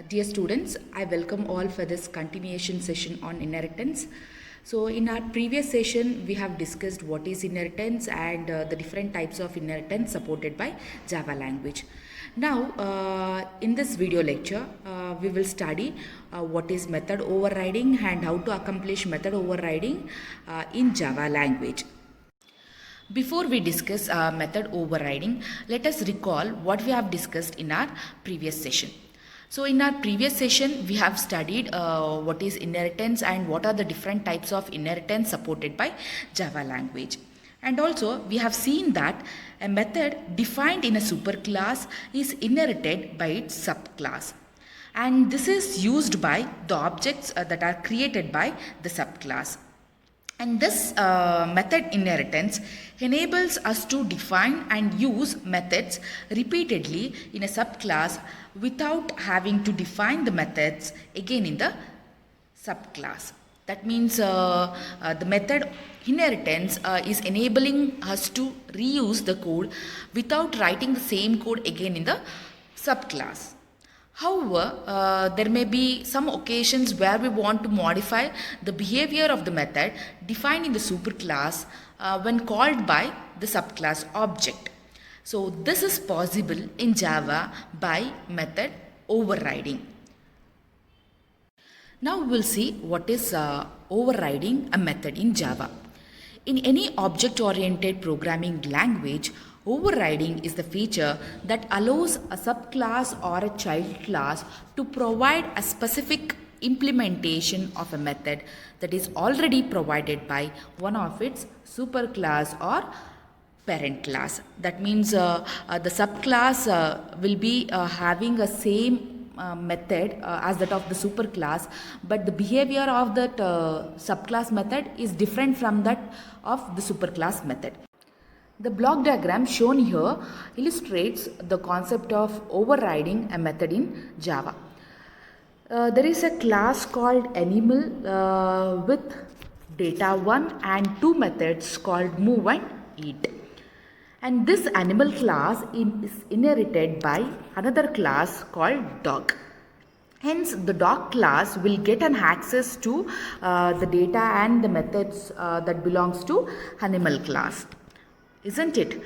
Dear students, I welcome all for this continuation session on inheritance. So in our previous session, we have discussed what is inheritance and the different types of inheritance supported by Java language. Now, in this video lecture, we will study what is method overriding and how to accomplish method overriding in Java language. Before we discuss method overriding, let us recall what we have discussed in our previous session. So in our previous session, we have studied what is inheritance and what are the different types of inheritance supported by Java language. And also we have seen that a method defined in a superclass is inherited by its subclass. And this is used by the objects that are created by the subclass. And this method inheritance enables us to define and use methods repeatedly in a subclass without having to define the methods again in the subclass. That means the method inheritance is enabling us to reuse the code without writing the same code again in the subclass. However, there may be some occasions where we want to modify the behavior of the method defined in the superclass when called by the subclass object. So this is possible in Java by method overriding. Now we will see what is overriding a method in Java. In any object-oriented programming language, overriding is the feature that allows a subclass or a child class to provide a specific implementation of a method that is already provided by one of its superclass or parent class. That means the subclass will be having a same method as that of the superclass, but the behavior of that subclass method is different from that of the superclass method. The block diagram shown here illustrates the concept of overriding a method in Java. There is a class called animal with data1 and two methods called move and eat. And this animal class is inherited by another class called dog. Hence, the dog class will get an access to the data and the methods that belongs to animal class. Isn't it?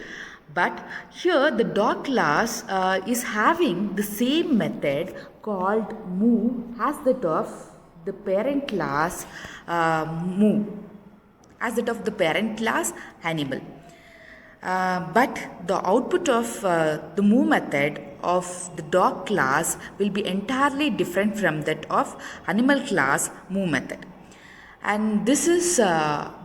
But here the dog class is having the same method called move as that of the parent class move, as that of the parent class animal. But the output of the move method of the dog class will be entirely different from that of animal class move method. And this is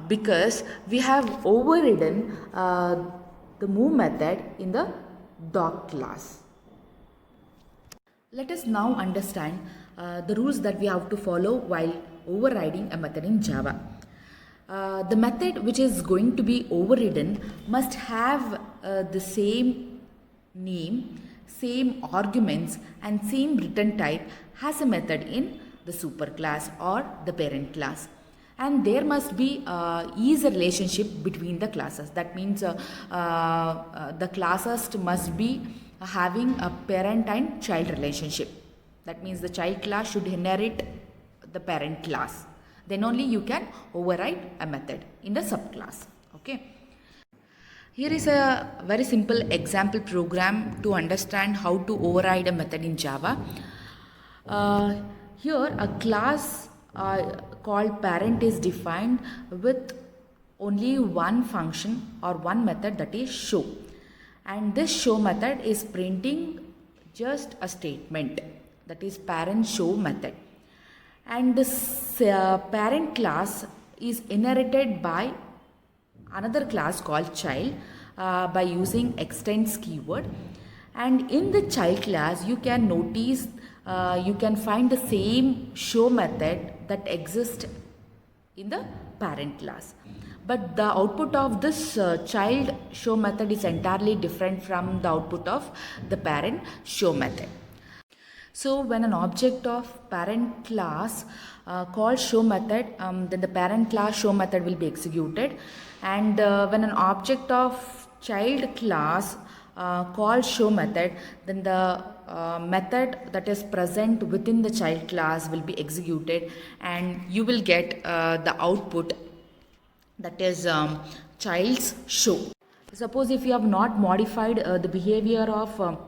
because we have overridden the move method in the dog class. Let us now understand the rules that we have to follow while overriding a method in Java. The method which is going to be overridden must have the same name, same arguments and same return type as a method in the superclass or the parent class. And there must be ease relationship between the classes. That means the classes must be having a parent and child relationship. That means the child class should inherit the parent class. Then only you can override a method in the subclass. Okay. Here is a very simple example program to understand how to override a method in Java. Here a class called parent is defined with only one function or one method, that is show. And this show method is printing just a statement, that is parent show method. And this parent class is inherited by another class called child by using extends keyword. And in the child class you can notice you can find the same show method that exists in the parent class. But the output of this child show method is entirely different from the output of the parent show method. So when an object of parent class called show method, then the parent class show method will be executed. And when an object of child class called show method, then the method that is present within the child class will be executed, and you will get the output, that is child's show. Suppose if you have not modified the behavior of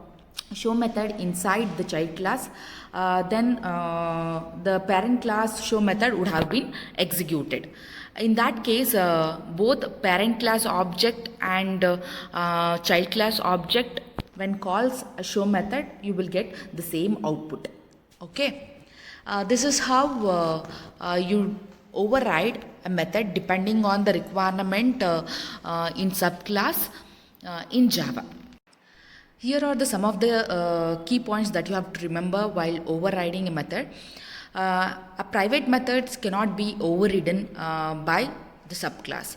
show method inside the child class, then the parent class show method would have been executed. In that case, both parent class object and child class object, when calls a show method, you will get the same output. Okay, this is how you override a method depending on the requirement in subclass in Java. Here are some of the key points that you have to remember while overriding a method. A private methods cannot be overridden by the subclass.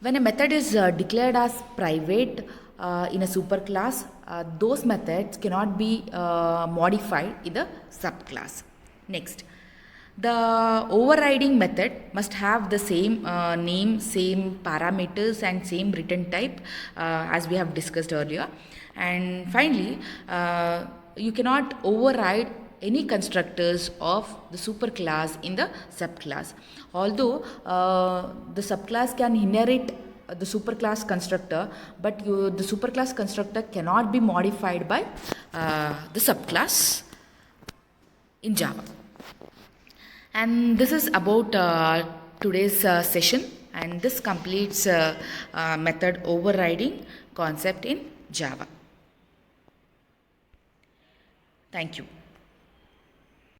When a method is declared as private in a superclass, those methods cannot be modified in the subclass. Next, the overriding method must have the same name, same parameters and same return type as we have discussed earlier. And finally, you cannot override any constructors of the superclass in the subclass. Although the subclass can inherit the superclass constructor, but the superclass constructor cannot be modified by the subclass in Java. And this is about today's session, and this completes method overriding concept in Java. Thank you.